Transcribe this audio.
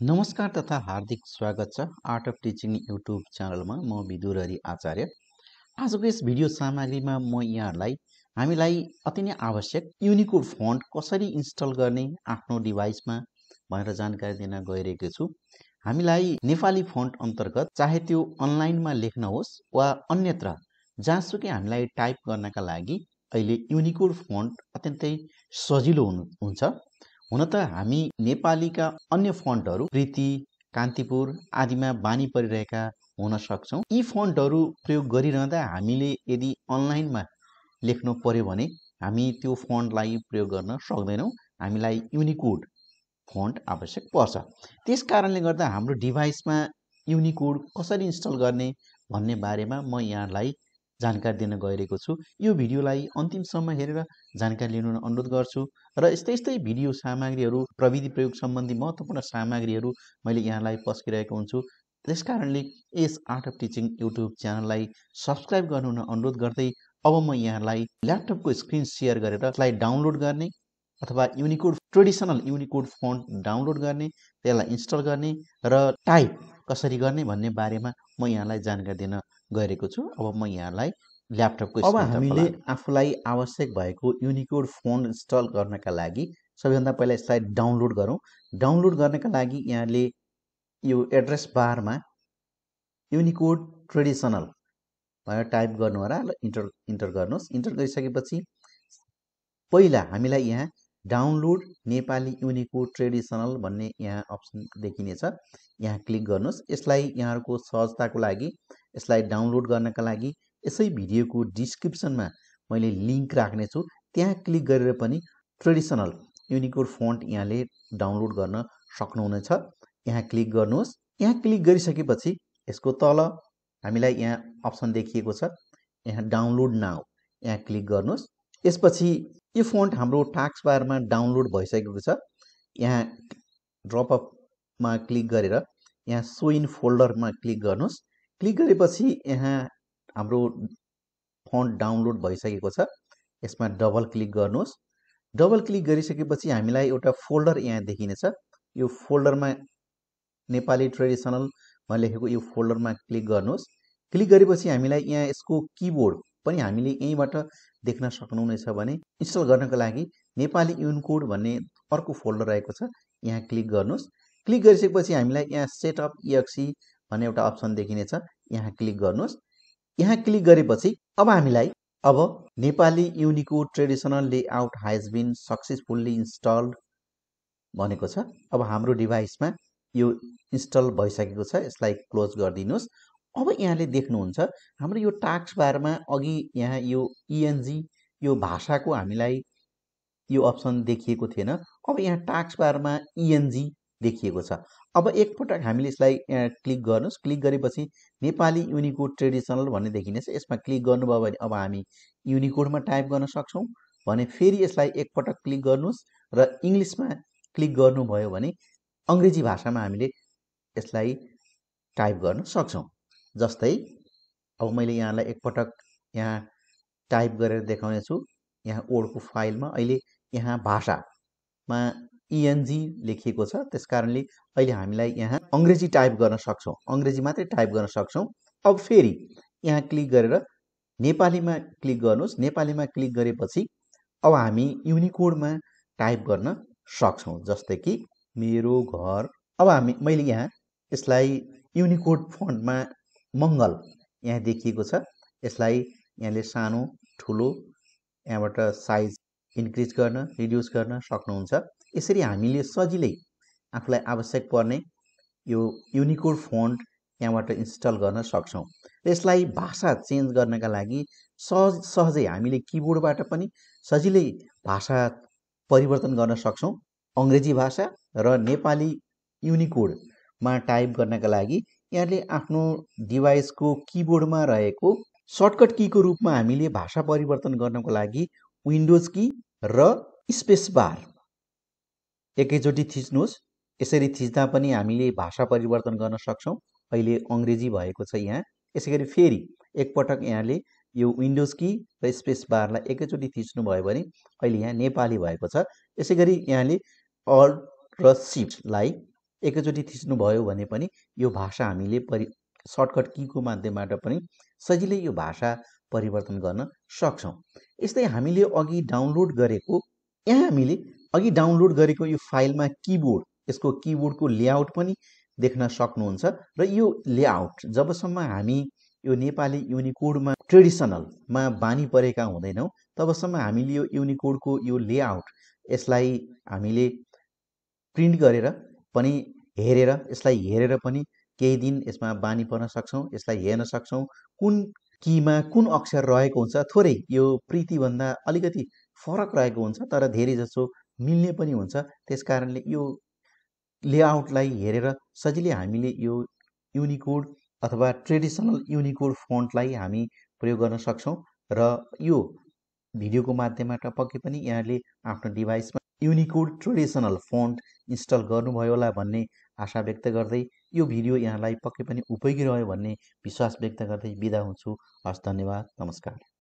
नमस्कार तथा हार्दिक स्वागत छ आर्ट अफ टिचिङ युट्युब च्यानलमा। म विदुरहरि आचार्य। आजको यस भिडियो सामग्रीमा म यहाँहरूलाई हामीलाई अति नै आवश्यक युनिकोड फन्ट कसरी इन्स्टल गर्ने आफ्नो डिभाइसमा भनेर जानकारी दिन गइरहेको छु। हामीलाई नेपाली फन्ट अन्तर्गत चाहे त्यो अनलाइनमा लेख्न होस् वा अन्यत्र जहाँसुकै हामीलाई टाइप गर्नका लागि अहिले युनिकोड फन्ट अत्यन्तै सजिलो हुन्छ। हुन त हामी नेपालीका अन्य फन्टहरू प्रीति, कान्तिपुर आदिमा बानी परिरहेका हुन सक्छौँ। यी फन्टहरू प्रयोग गरिरहँदा हामीले यदि अनलाइनमा लेख्नु पर्यो भने हामी त्यो फन्टलाई प्रयोग गर्न सक्दैनौँ। हामीलाई युनिकोड फन्ट आवश्यक पर्छ। त्यस कारणले गर्दा हाम्रो डिभाइसमा युनिकोड कसरी इन्स्टल गर्ने भन्ने बारेमा म यहाँलाई जानकारी दिन गइरहेको छु। यो भिडियोलाई अन्तिमसम्म हेरेर जानकारी लिनु अनुरोध गर्छु र यस्तै भिडियो सामग्रीहरू प्रविधि प्रयोग सम्बन्धी महत्त्वपूर्ण सामग्रीहरू मैले यहाँलाई पस्किरहेको हुन्छु। त्यसकारणले यस आर्ट अफ टिचिङ युट्युब च्यानललाई सब्स्क्राइब गर्नु अनुरोध गर्दै अब म यहाँलाई ल्यापटपको स्क्रिन सेयर गरेर यसलाई डाउनलोड गर्ने अथवा ट्रेडिसनल युनिकोड फन्ट डाउनलोड गर्ने, त्यसलाई इन्स्टल गर्ने र टाइप कसरी गर्ने भन्ने बारेमा म यहाँलाई जानकारी दिन गइरहेको छु। अब म यहाँलाई ल्यापटपको अब हामीले आफूलाई आवश्यक भएको युनिकोड फन्ट इन्स्टल गर्नका लागि सबैभन्दा पहिला यसलाई डाउनलोड गरौँ। डाउनलोड गर्नका लागि यहाँले यो एड्रेस बारमा युनिकोड ट्रेडिसनल भनेर टाइप गर्नु होला र इन्टर गर्नुहोस्। इन्टर गरिसकेपछि पहिला हामीलाई यहाँ डाउनलोड नेपाली युनिकोड ट्रेडिसनल भन्ने यहाँ अप्सन देखिनेछ। यहाँ क्लिक गर्नुहोस्। यसलाई यहाँहरूको सहजताको लागि यसलाई डाउनलोड गर्नका लागि यसै भिडियोको डिस्क्रिप्सनमा मैले लिङ्क राख्नेछु। त्यहाँ क्लिक गरेर पनि ट्रेडिसनल युनिकोड फन्ट यहाँले डाउनलोड गर्न सक्नुहुनेछ। यहाँ क्लिक गर्नुहोस्। यहाँ क्लिक गरिसकेपछि यसको तल हामीलाई यहाँ अप्सन देखिएको छ, यहाँ डाउनलोड नाउ, यहाँ क्लिक गर्नुहोस्। यसपछि यो फन्ट हाम्रो टास्क बारमा डाउनलोड भइसकेको छ। यहाँ ड्रपअपमा क्लिक गरेर यहाँ सो इन फोल्डरमा क्लिक गर्नुहोस्। क्लिक गरेपछि यहाँ हाम्रो फन्ट डाउनलोड भइसकेको छ। यसमा डबल क्लिक गर्नुहोस्। डबल क्लिक गरिसकेपछि हामीलाई एउटा फोल्डर यहाँ देखिनेछ। यो फोल्डरमा नेपाली ट्रेडिसनल भनेर लेखेको यो फोल्डरमा क्लिक गर्नुहोस्। क्लिक गरेपछि हामीलाई यहाँ यसको किबोर्ड पनि हामीले यहीँबाट देख्न सक्नुहुनेछ भने इन्स्टल गर्नको लागि नेपाली युनिकोड भन्ने अर्को फोल्डर रहेको छ, यहाँ क्लिक गर्नुहोस्। क्लिक गरिसकेपछि हामीलाई यहाँ सेटअप EXE भन्ने एउटा अप्सन देखिनेछ, यहाँ क्लिक गर्नुहोस्। यहाँ क्लिक गरेपछि अब हामीलाई Nepali Unicode traditional layout has been successfully installed भनेको छ। अब हाम्रो डिभाइसमा यो इन्स्टल भइसकेको छ। यसलाई क्लोज गरिदिनुहोस्। अब यहाँले देख्नुहुन्छ हाम्रो यो टास्क बारमा अघि यहाँ यो ENG यो भाषाको हामीलाई यो अप्सन देखिएको थिएन। अब यहाँ टास्क बारमा ENG देखिएको छ। अब एकपटक हामीले यसलाई यहाँ क्लिक गर्नुहोस्। क्लिक गरेपछि नेपाली युनिकोड ट्रेडिसनल भन्ने देखिनेछ। यसमा क्लिक गर्नुभयो भने अब हामी युनिकोडमा टाइप गर्न सक्छौँ भने फेरि यसलाई एकपटक क्लिक गर्नुहोस् र इङ्ग्लिसमा क्लिक गर्नुभयो भने अङ्ग्रेजी भाषामा हामीले यसलाई टाइप गर्न सक्छौँ। जस्तै अब मैले यहाँलाई एकपटक यहाँ टाइप गरेर देखाउने छु। यहाँ वर्डको फाइलमा अहिले यहाँ भाषामा ENG लेखिएको छ। त्यसकारणले अहिले हामीलाई यहाँ अङ्ग्रेजी टाइप गर्न सक्छौँ, अङ्ग्रेजी मात्रै टाइप गर्न सक्छौँ। अब फेरि यहाँ क्लिक गरेर नेपालीमा क्लिक गर्नुहोस्। नेपालीमा क्लिक गरेपछि अब हामी युनिकोडमा टाइप गर्न सक्छौँ। जस्तै कि मेरो घर। अब मैले यहाँ यसलाई युनिकोड फन्टमा मङ्गल यहाँ देखिएको छ। यसलाई यहाँले सानो ठुलो यहाँबाट साइज इन्क्रिज गर्न रिड्युस गर्न सक्नुहुन्छ। यसरी हामीले सजिलै आफूलाई आवश्यक पर्ने यो युनिकोड फन्ट यहाँबाट इन्स्टल गर्न सक्छौँ। यसलाई भाषा चेन्ज गर्नका लागि सहजै हामीले किबोर्डबाट पनि सजिलै भाषा परिवर्तन गर्न सक्छौँ। अङ्ग्रेजी भाषा र नेपाली युनिकोडमा टाइप गर्नका लागि यहाँले आफ्नो डिभाइसको किबोर्डमा रहेको सर्टकट कीको रूपमा हामीले भाषा परिवर्तन गर्नको लागि विन्डोज की र स्पेस बार एकैचोटि थिच्नुहोस्। यसरी थिच्दा पनि हामीले भाषा परिवर्तन गर्न सक्छौँ। अहिले अङ्ग्रेजी भएको छ यहाँ। यसैगरी फेरि एकपटक यहाँले यो विन्डोज की र स्पेस बारलाई एकैचोटि थिच्नुभयो भने अहिले यहाँ नेपाली भएको छ। यसैगरी यहाँले अल्ट र शिफ्टलाई एकैचोटि थिच्नुभयो भने पनि यो भाषा हामीले सर्टकट कीको माध्यमबाट पनि सजिलै यो भाषा परिवर्तन गर्न सक्छौँ। यस्तै हामीले अघि डाउनलोड गरेको यो फाइलमा किबोर्ड, यसको किबोर्डको लेआउट पनि देख्न सक्नुहुन्छ। र यो लेआउट जबसम्म हामी यो नेपाली युनिकोडमा ट्रेडिसनलमा बानी परेका हुँदैनौँ तबसम्म हामीले यो युनिकोडको यो लेआउट यसलाई हामीले प्रिन्ट गरेर पनि यसलाई हेरेर पनि केही दिन यसमा बानी पर्न सक्छौँ। यसलाई हेर्न सक्छौँ कुन कीमा कुन अक्षर रहेको हुन्छ। थोरै यो प्रीतिभन्दा अलिकति फरक रहेको हुन्छ तर धेरै जसो मिल्ने पनि हुन्छ। त्यसकारणले यो लेआउटलाई हेरेर सजिलै हामीले यो युनिकोड अथवा ट्रेडिसनल युनिकोड फन्टलाई हामी प्रयोग गर्न सक्छौँ। र यो भिडियोको माध्यमबाट पक्कै पनि यहाँले आफ्नो डिभाइसमा युनिकोड ट्रेडिसनल फन्ट इन्स्टल गर्नुभयो होला भन्ने आशा व्यक्त गर्दै यो भिडियो यहाँलाई पक्कै पनि उपयोगी रह्यो भन्ने विश्वास व्यक्त गर्दै बिदा हुन्छु। हस्, धन्यवाद, नमस्कार।